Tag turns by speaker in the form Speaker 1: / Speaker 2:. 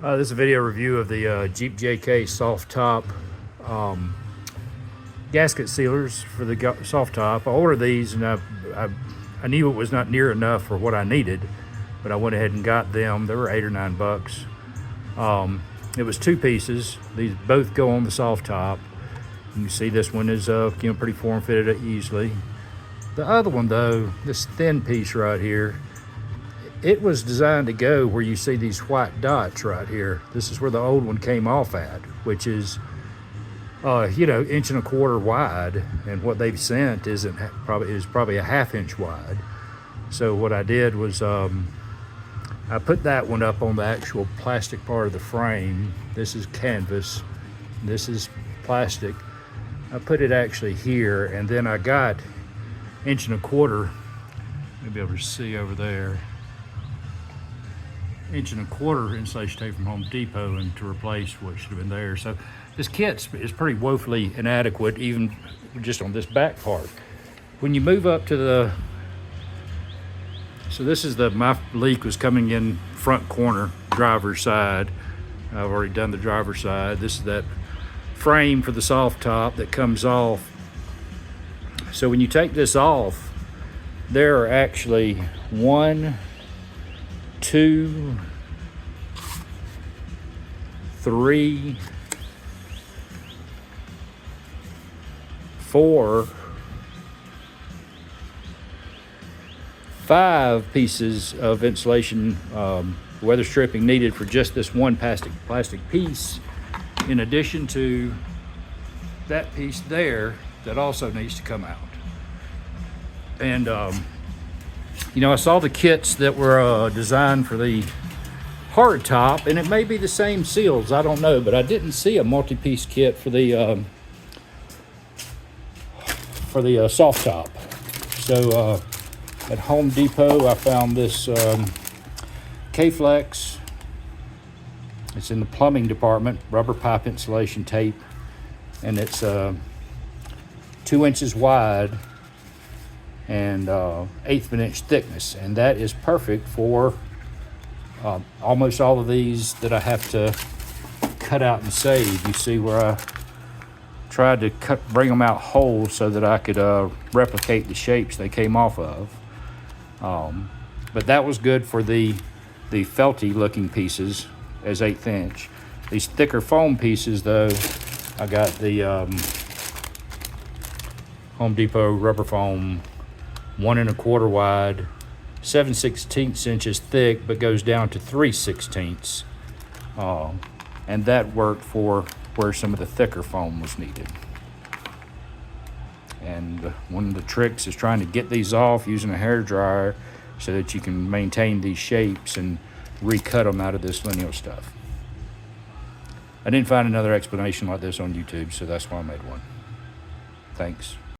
Speaker 1: This is a video review of the Jeep JK soft top gasket sealers for the soft top. I ordered these and I knew it was not near enough for what I needed, but I went ahead and got them. They were $8 or $9. It was two pieces. These both go on the soft top. You can see this one is pretty form fitted easily. The other one though, this thin piece right here, it was designed to go where you see these white dots right here. This is where the old one came off at, which is, inch and a quarter wide, and what they've sent is probably a ½ inch wide. So what I did was I put that one up on the actual plastic part of the frame. This is canvas, this is plastic. I put it actually here, and then I got 1 1/4 inch. You'll be able to see over there. 1 1/4 inch insulation tape from Home Depot, and to replace what should have been there. So this kit is pretty woefully inadequate, even just on this back part. When you move up to the, so this is my leak was coming in front corner, driver's side. I've already done the driver's side. This is that frame for the soft top that comes off. So when you take this off, there are actually 1, 2, 3, 4, 5 pieces of insulation weather stripping needed for just this one plastic piece, in addition to that piece there that also needs to come out. And I saw the kits that were designed for the hard top, and it may be the same seals, I don't know, but I didn't see a multi-piece kit for the soft top. So at Home Depot, I found this K-Flex. It's in the plumbing department, rubber pipe insulation tape, and it's 2 inches wide and 1/8 of an inch thickness, and that is perfect for almost all of these that I have to cut out and save. You see where I tried to bring them out whole so that I could replicate the shapes they came off of. But that was good for the felty looking pieces as 1/8 inch. These thicker foam pieces though, I got the Home Depot rubber foam, 1 1/4 wide, 7/16 inches thick, but goes down to 3/16. And that worked for where some of the thicker foam was needed. And one of the tricks is trying to get these off using a hair dryer so that you can maintain these shapes and recut them out of this lineal stuff. I didn't find another explanation like this on YouTube, so that's why I made one. Thanks.